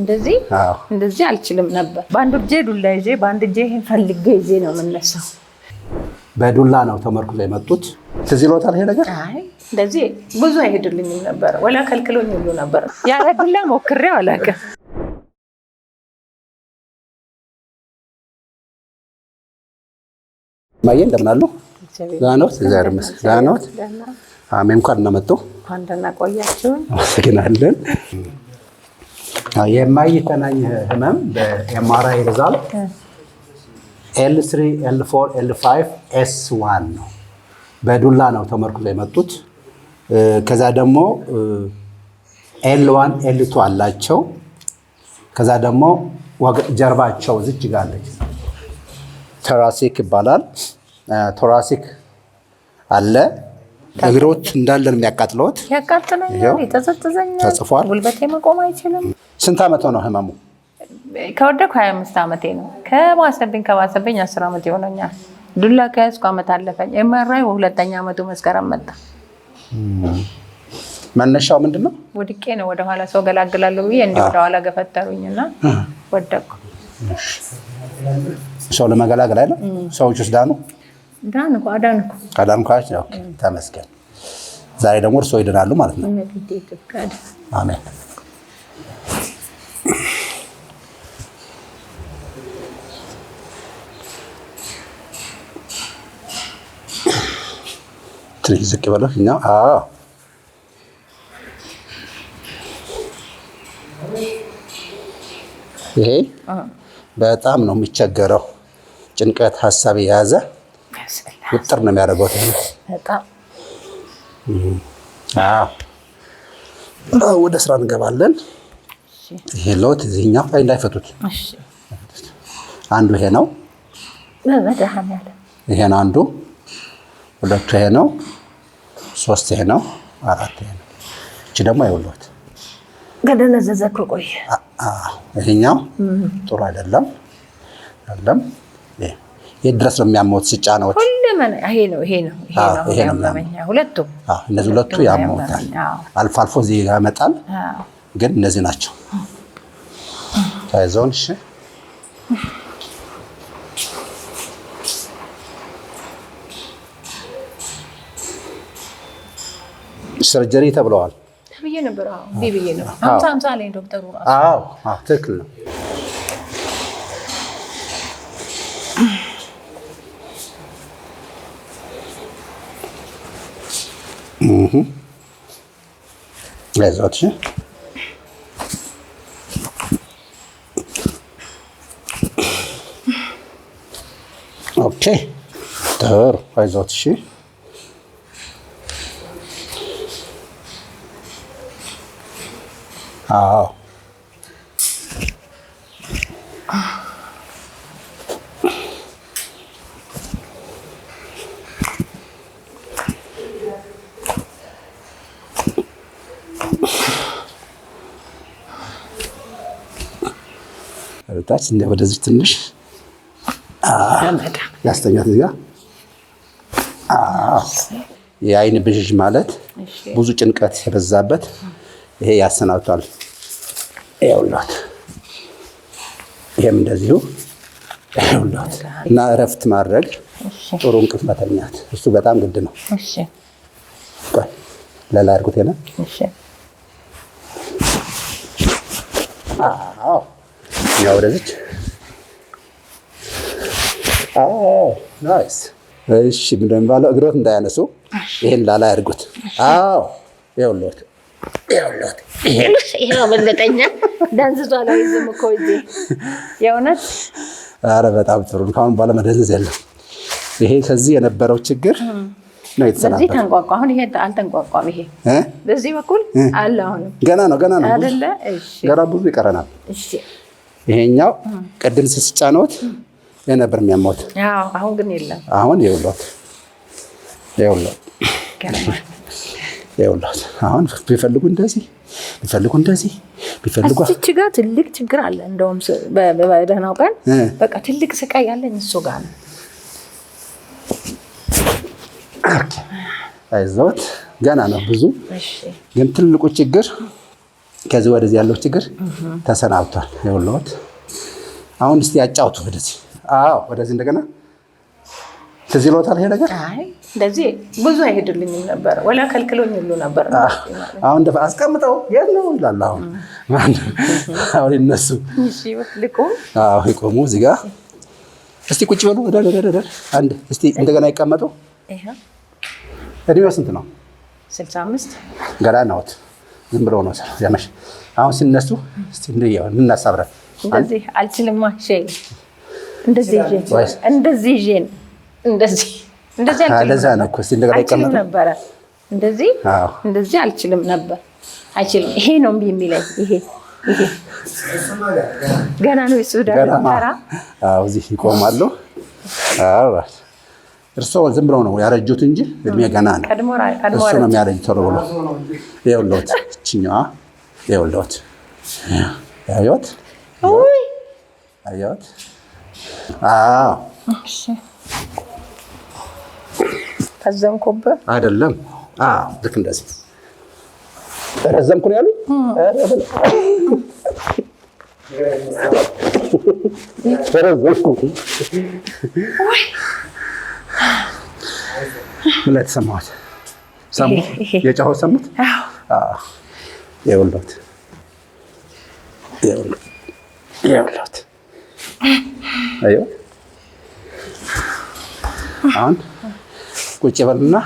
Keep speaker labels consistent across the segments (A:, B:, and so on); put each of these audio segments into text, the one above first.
A: እንደዚህ አልችልም ነበር ባንድ እጄ ዱላ ይዤ ባንድ እጄ ፈልጌ ይዤ ነው የምነሳው
B: በዱላ ነው ተመርኩዞ የመጡት ስለዚህ ሎታል ይሄ ነገር
A: አይ እንደዚህ ብዙ አይሄድልኝም ነበር ወላ ከልክሎኝ ሁሉ ነበር ያ ዱላ ሞክሬው አላውቅም
B: ማየን እንደምን አሉ ዛኖት ዘርምስ ዛኖት አሜን እንኳን እናመጡ
A: አንደና ቆያችሁ
B: አመሰግናለን የማይተናኝ ህመም በኤምአርአይ ሪዛልት L3 L4 L5 S1 ነው በዱላ ነው ተመርኩዞ የመጡት ከዛ ደግሞ L1 L2 አላቸው ከዛ ደግሞ ጀርባቸው ዝቅ ጋለች ቶራሲክ ይባላል ቶራሲክ አለ እግሮች እንዳለ ነው የሚያቃጥሉት
A: ያቃጥለኛል ይተዘዘኛል
B: ተጽፏል
A: ጉልበቴ መቆም አይችልም
B: ስንት አመት ነው ህመሙ
A: ከወደኩ 25 አመቴ ነው ከባሰብኝ 10 አመት ይሆነኛል ዱላ ከያዝኩ አመት አለፈኝ ኤምአርአይ ሁለተኛ አመቱ መስከረም መጣ
B: መነሻው ምንድነው
A: ወድቄ ነው ወደ ኋላ ሰው ገላግላለሁ ብዬ እንዴ ወደ ኋላ ገፈተሩኝና ወደኩ
B: ሰው ለመገላገል አይደል ሰዎችስ ዳኑ አዳንኳቸው ተመስገን ዛሬ ደግሞ እርሶ ይድናሉ ማለት ነው አሜን ትንሽ ዝቅ በለኛ ይሄ በጣም ነው የሚቸገረው ጭንቀት ሐሳብ የያዘ ውጥር ነው የሚያደርገው
A: በጣም
B: ወደ ስራ እንገባለን ይሄ ሎት እዚህኛው ላይ እንዳይፈቱት
A: እሺ
B: አንዱ ይሄ ነው
A: በመድኃኒዓለም
B: ይሄ ነው አንዱ ሁለቱ ይሄ ነው ሶስት ይሄ ነው አራት ይሄ ነው እቺ ደግሞ አይወሉት
A: ገደነዘዘኩ ቆይ
B: ይሄኛው ጥሩ አይደለም የድረስ ነው የሚያሞት ሲጫነው
A: ሁሉም ይሄ ነው ያመመኛ ሁለቱም
B: እነዚህ ሁለቱ ያሞታል አልፎ አልፎ እዚህ ጋር መጣል ግን እነዚህ ናቸው ታይዞን እሺ ሰርጀሪ ተብለዋል
A: ብዬ ነበር ቢብዬ ነው 50 ላይ ዶክተሩ
B: ራሱ ትክክል ነው ለዛት ኦኬ ተር አይዞት እሺ ታች እንደ ወደዚህ ትንሽ ያስተኛት እዚያ የአይን ብዥ ማለት ብዙ ጭንቀት የበዛበት ይሄ ያሰናውታል ይኸውልዎት ይሄም እንደዚሁ ይኸውልዎት እና እረፍት ማድረግ ጥሩ እንቅልፍ መተኛት እሱ በጣም ግድ ነው
A: እሺ
B: ቆይ ለላ አድርጉት የለ
A: እሺ
B: ያው ወደዚህ ናይስ እሺ ምንድነው ባለው እግሮት እንዳያነሱ ይሄን ላላ አድርጉት ይኸውልዎት
A: ይሄው በለጠኛ ዳንዝዟል አይዝም እኮ እጄ የእውነት
B: ኧረ በጣም ጥሩ ነው ካሁን በኋላ መደንዘዝ የለም ይሄ ከዚህ የነበረው ችግር ነው የተሰናበት
A: በዚህ ተንቋቋ አሁን ይሄ አልተንቋቋም ይሄ በዚህ በኩል አለ አሁን
B: ገና ነው
A: አይደለ እሺ
B: ገና ብዙ ይቀረናል
A: እሺ
B: ይሄኛው ቀደም ሲጫኖት የነበር የሚያሞት
A: አሁን ግን የለም
B: አሁን ይኸውልዎት አሁን ቢፈልጉ እንደዚህ ቢፈልጉ
A: እቺ ጋር ትልቅ ችግር አለ እንደውም በደህናው ቀን በቃ ትልቅ ስቃይ ያለኝ እሱ ጋር ነው
B: አይዞት ገና ነው ብዙ ግን ትልቁ ችግር ከዚህ ወደዚህ ያለው ችግር ተሰናብቷል። ይኸውልዎት አሁን እስቲ ያጫውቱ ወደዚህ። አዎ ወደዚህ እንደገና ትዝ ይሎታል ይሄ ነገር።
A: አይ እንደዚህ ብዙ አይሄድልኝም ነበር ወላ ከልክሎኝ ሁሉ ነበር።
B: አሁን ደፋ አስቀምጠው የለው ይላል። አሁን እነሱ
A: እሺ ልቁ
B: ይቆሙ እዚህ ጋር እስቲ ቁጭ በሉ። ደደደደ አንድ እስቲ እንደገና ይቀመጡ።
A: ይሄ
B: እድሜው ስንት ነው?
A: 65
B: ገና ነውት። ዝም ብለው ነው ያመሽ። አሁን ሲነሱ እስቲ እንደያው እናሳብረን።
A: እንደዚህ አልችልም ማሸይ እንደዚህ አልችልም
B: ለዛ ነው እኮ እስቲ እንደገና ይቀመጡ
A: ነበር። እንደዚህ አልችልም ነበር። አይችልም። ይሄ ነው እምቢ የሚለኝ። ይሄ ገና ነው እሱ ዳራ።
B: እዚህ ይቆማሉ። እርስዎ ዝም ብለው ነው ያረጁት እንጂ እድሜ ገና ነው። እሱ ነው የሚያረጁት ቶሎ ብሎ። ይኸውልዎት እችኛዋ ይኸውልዎት አያዩት? አያዩት?
A: እሺ ረዘምኩብህ
B: አይደለም? ልክ እንደዚህ ረዘምኩ ነው ያሉት። ረዘምኩ ምን ላይ ተሰማሁት? ሰሙ? የጫኸው ሰሙት? ይኸውልዎት አየሁ። አሁን ቁጭ በልና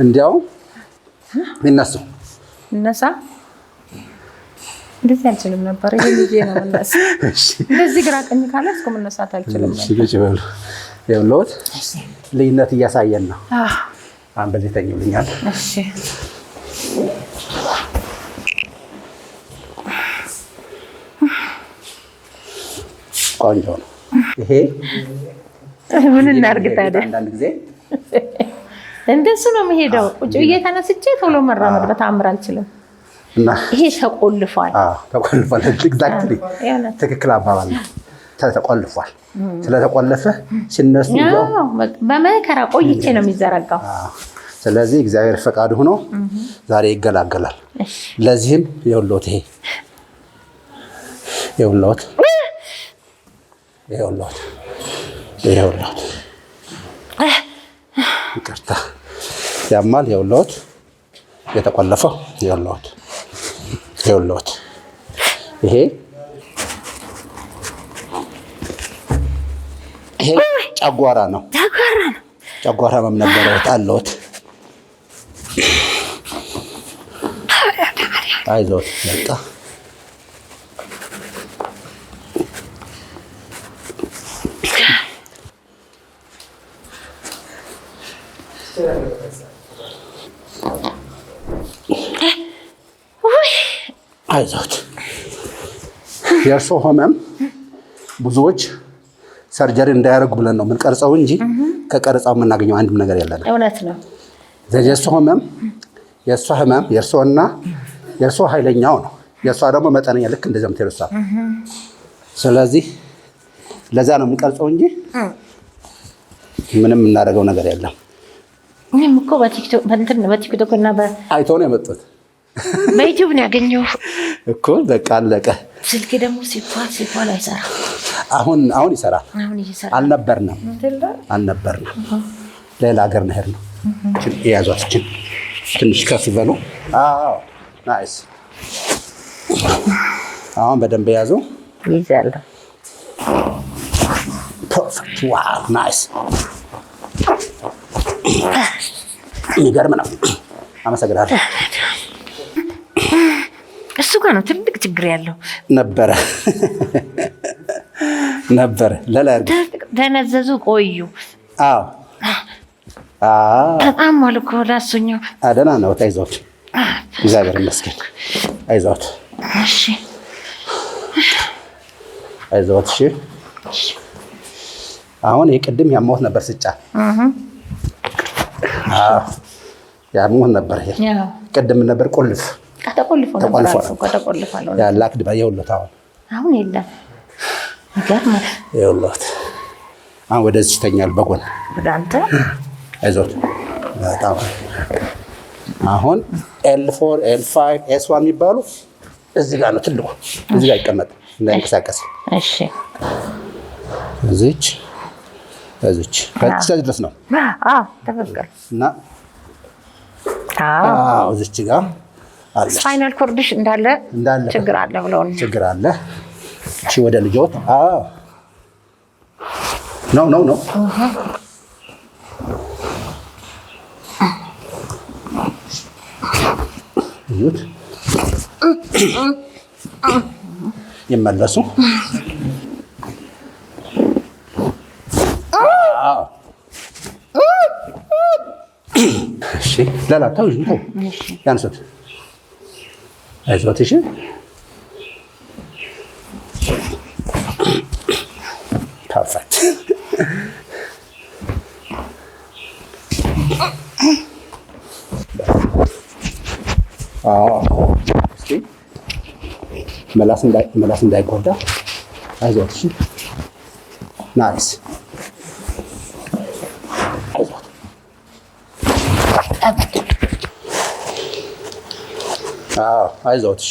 B: እንዲያው ይነሱ።
A: እነሳ እንደዚህ አልችልም ነበር። ይሄ ልጄ ነው መነሳ። እንደዚህ ግራ ቀኝ ካለ እስከ መነሳት አልችልም ነበር።
B: ቁጭ በሉ። ይኸውልዎት ልዩነት እያሳየን ነው። አሁን በዚህ ተኝልኛል።
A: እሺ
B: ቆንጆ ነው። ይሄ
A: ምን እናድርግ ታዲያ?
B: አንዳንድ ጊዜ
A: እንደሱ ነው የምሄደው። ቁጭ ብዬ ተነስቼ ቶሎ መራመድ በተአምር አልችልም።
B: እና
A: ይሄ ተቆልፏል።
B: ተቆልፏል። ኤግዛክትሊ ትክክል አባባል ነው። ተቆልፏል። ስለተቆለፈ ሲነሱ
A: በመከራ ቆይቼ ነው የሚዘረጋው።
B: ስለዚህ እግዚአብሔር ፈቃድ ሆኖ ዛሬ ይገላገላል። ለዚህም ይኸውልዎት ይኸውልዎት ይቅርታ ያማል። ይኸውልዎት የተቆለፈው ይኸውልዎት ይሄ ጨጓራ ነው። ጨጓራ ህመም ነበረዎት አለዎት። አይዞት በቃ አይዞት። የእርስዎ ህመም ብዙዎች ሰርጀሪ እንዳያደርጉ ብለን ነው የምንቀርጸው እንጂ ከቀረጻው የምናገኘው አንድም ነገር የለም።
A: እውነት ነው።
B: የእሷ ህመም የእርስዎና የእርስዎ ኃይለኛው ነው። የእሷ ደግሞ መጠነኛ ልክ እንደዚያ ምትልሷ። ስለዚህ ለዛ ነው የምንቀርጸው እንጂ ምንም የምናደርገው ነገር የለም።
A: እኔም እኮ በቲክቶክ እና
B: አይተው ነው የመጡት።
A: በዩቲዩብ ነው ያገኘው
B: እኮ በቃ አለቀ።
A: ስልክ ደግሞ ሲባል አይሰራም።
B: አሁን ይሰራል። አልነበርንም ሌላ ሀገር ነህር ነው። የያዟት ትንሽ ከፍ ይበሉ። ናይስ። አሁን በደንብ የያዙ
A: ይዛለሁ።
B: ፐርፌክት። ዋው ናይስ። የሚገርም ነው። አመሰግናለሁ።
A: እሱ ጋር ነው ትልቅ ችግር ያለው።
B: ነበረ
A: ተነዘዙ ቆዩ። በጣም ማልኮ ላሱኛው
B: ደህና ነው። አይዞት፣ እግዚአብሔር ይመስገን። አይዞት።
A: እሺ
B: አይዞት። እሺ አሁን የቅድም ያማሁት ነበር ስጫ ያማሁት ነበር። ይሄ ቅድም ነበር ቁልፍ
A: ተቆልፏል።
B: ያላክ ይኸውልዎት
A: አሁን የለም። ይገርማል።
B: ይኸውልዎት አሁን ወደዚህ ይተኛል በጎን
A: ወደ አንተ።
B: አይዞት። በጣም አሁን L4 L5 S1 የሚባሉ እዚህ ጋር ነው ትልቁ እዚህ ጋር ይቀመጥ እንዳይንቀሳቀስ
A: እሺ
B: እዚች ከዚህ ድረስ ነው
A: ተፈቀደ
B: እና እዚች ጋር አለ
A: ስፓይናል ኮርድሽ እንዳለ ችግር አለ ብለው
B: ችግር አለ እሺ ወደ ልጆት ነው ይሁት ይመለሱ እሺ ለላታው ይሁን ያንሱት አይዞት እሺ ፐርፌክት እስቲ መላስ እንዳይጎዳ አይዞት እሺ ናይስ አይዞት እሺ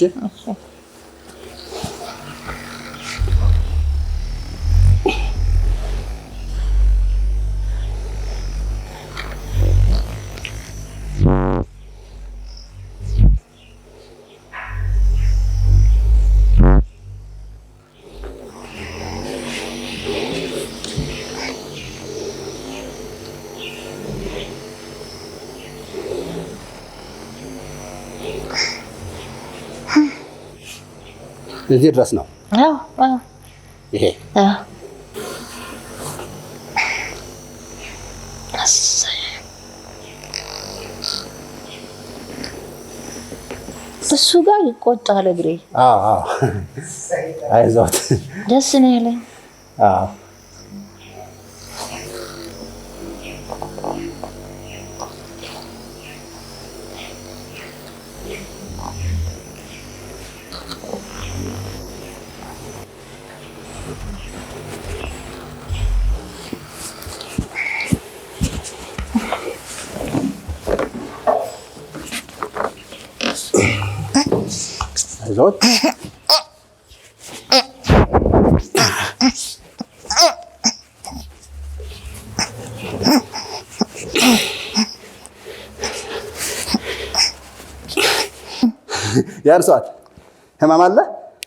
B: እዚህ ድረስ ነው ይሄ
A: እሱ ጋር ይቆጣል እግሬ
B: አይዞት
A: ደስ ነው ያለኝ
B: አይዞት ያርሷት ህመም አለ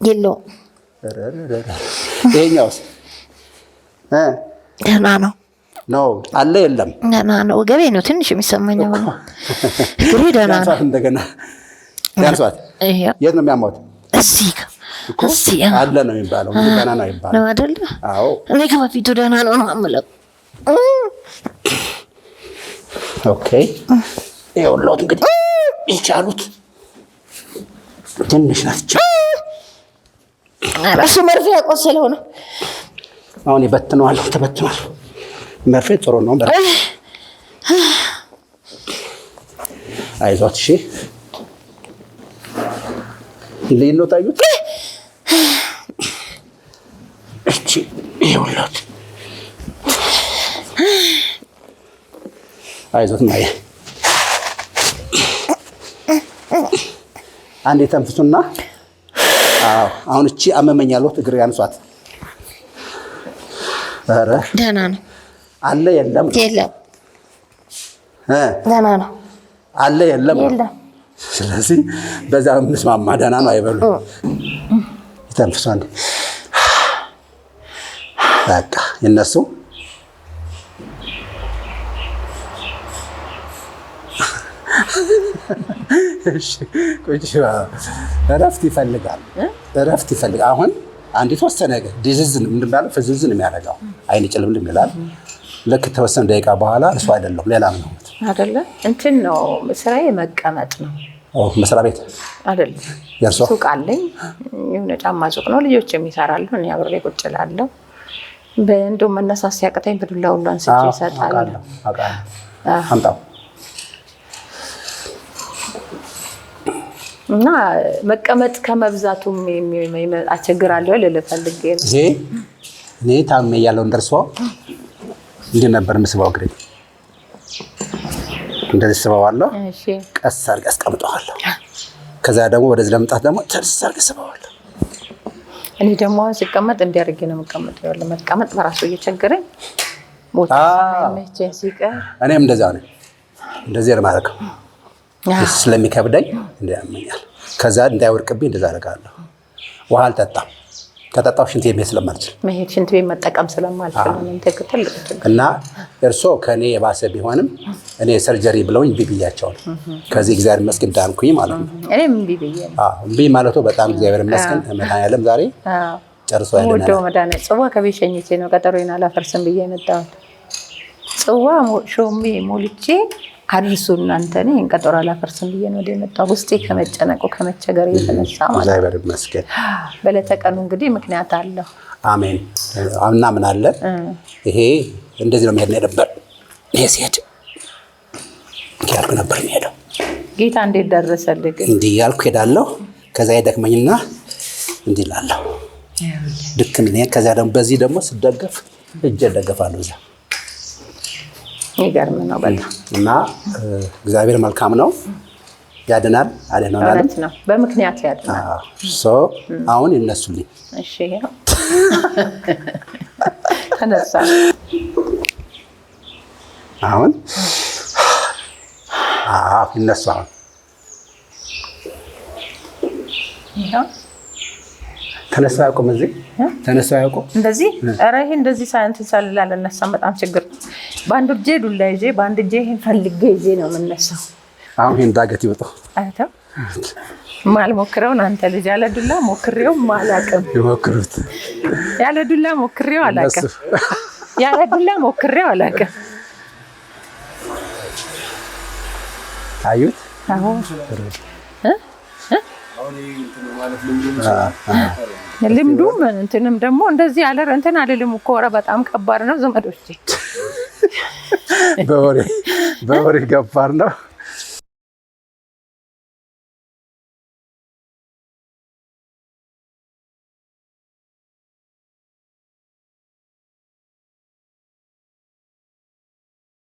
A: የለውም
B: ይሄኛውስ
A: ደህና ነው
B: አለ የለም
A: ደህና ነው ገቤ ነው ትንሽ የሚሰማኝ አሁን ግሬ ደህና ነው
B: እንደገና ያርሷት የት ነው የሚያማው
A: እዚህ
B: አለ ነው የሚባለው ደህና ነው ይባላል
A: ነው አይደል
B: አዎ
A: እኔ ከበፊቱ ደህና ነው አምለው
B: ኦኬ ይኸውልዎት እንግዲህ ይቻሉት ትንሽ ናቸው
A: እሱ መርፌ ያቆሰለው ነው
B: አሁን ይበትነዋል ተበትኗል መርፌ ጥሩ ነው አይዞት እሺ ሌሎ ታዩት እቺ ይኸውልዎት አይዞት ማየ አንዴ ተንፍሱና አሁን እቺ አመመኛለሁ እግር ያንሷት ኧረ
A: ደህና ነው
B: አለ የለም
A: ደህና ነው
B: አለ የለም ስለዚህ በዛ እንስማማ ደህና ነው አይበሉ ተንፍሱ አንዴ በቃ እነሱ እረፍት ይፈልጋል አሁን አንዲት ወሰነ ዲዚዝን ምንድነው ፍዝዝን የሚያደርገው አይን ጭልምልም ይላል ልክ ተወሰነ ደቂቃ በኋላ እሱ አይደለም ሌላ ነው
A: አይደለ እንትን ነው ስራዬ መቀመጥ ነው
B: መስሪያ ቤት
A: አይደለም ሱቅ አለኝ የሆነ ጫማ ሱቅ ነው ልጆች የሚሰራሉ እኔ አብሬ ቁጭ እላለሁ በእንዶ መነሳት ሲያቅተኝ በዱላ ሁሉ አንስቼ እሰጣለሁ
B: አምጣው
A: እና መቀመጥ ከመብዛቱም አስቸግራለሁ ለፈልጌ ነው
B: እኔ ታሜ ያለው እንደርሶ እንደ ነበር መስባው ግሬ እንደዚህ ስበዋለሁ።
A: እሺ
B: ቀስ አድርጌ አስቀምጠዋለሁ። ከዛ ደግሞ ወደዚህ ለመምጣት ደግሞ ተርስ አድርጌ ስበዋለሁ።
A: እኔ ደግሞ ሲቀመጥ እንዲያርጌ ነው የምቀመጠው። ያለ መቀመጥ በራሱ እየቸገረኝ ቦታ ሳይመቸኝ ሲቀር
B: እኔም እንደዛ ነኝ። እንደዚህ ለማድረግ ስለሚከብደኝ እንዲያመኛል። ከዛ እንዳይወርቅብኝ እንደዛ አደርጋለሁ። ውሃ አልጠጣም። ከጠጣው ሽንት ቤት ስለማልችል
A: መሄድ ሽንት ቤት መጠቀም ስለማልችል ነው ትክክል።
B: እና እርሶ ከኔ የባሰ ቢሆንም እኔ ሰርጀሪ ብለውኝ እምቢ ብያቸው ነው። ከዚህ እግዚአብሔር ይመስገን ዳንኩኝ ማለት ነው።
A: እኔም እምቢ ብዬ ነው።
B: እምቢ ማለቱ በጣም እግዚአብሔር ይመስገን መድኃኒዓለም ዛሬ ጨርሶ ያለናል።
A: ወደው መድኃኒዓለም ጽዋ ከቤት ሸኝቼ ነው ቀጠሮዬን አላፈርስም ብዬ የመጣሁት። ጽዋ ሾሜ ሞልቼ አድርሱ እናንተ ነኝ ቀጠሮ አላፈርስም ብዬ ነው ወደ የመጣው። ውስጤ ከመጨነቁ ከመቸገር የተነሳ ማለት
B: እግዚአብሔር ይመስገን።
A: በለተቀኑ እንግዲህ ምክንያት አለው።
B: አሜን። አምና ምን አለ ይሄ እንደዚህ ነው የሚሄድ ነበር። ይሄ ሲሄድ ያልኩ ነበር የሚሄደው።
A: ጌታ እንዴት ደረሰልህ?
B: እንዲህ ያልኩ ሄዳለሁ። ከዛ ይደክመኝና እንዲህ እላለሁ ድክም ይለኛል። ከዛ ደግሞ በዚህ ደግሞ ስደገፍ እጄ እደገፋለሁ እዛ።
A: ይገርም ነው በጣም
B: እና እግዚአብሔር መልካም ነው፣ ያድናል። አድናናል
A: ነው በምክንያት ያድናል።
B: አሁን ይነሱልኝ።
A: እሺ ተነሳ።
B: አሁን ይነሱ። አሁን ተነሳ ያውቁም እዚህ ተነሳ ያውቁም እንደዚህ።
A: ኧረ ይሄ እንደዚህ ሳይንት ሳልላለ እነሳም በጣም ችግር። በአንድ እጄ ዱላ ይዤ በአንድ እጄ ይሄን ፈልጌ ይዤ ነው የምነሳው።
B: አሁን ይሄን ዳገት ይወጣ
A: አይተው ማልሞክረውን አንተ ልጅ ያለ ዱላ ሞክሬው አላውቅም።
B: ይሞክሩት።
A: ያለ ዱላ ሞክሬው አላውቅም። ያለ ዱላ ሞክሬው አላውቅም።
B: አዩት
A: አሁን ልምዱም እንትንም ደግሞ እንደዚህ ያለ እንትን አይደለም እኮ። ኧረ በጣም ከባድ ነው ዘመዶቼ።
B: በወሬ ከባድ ነው።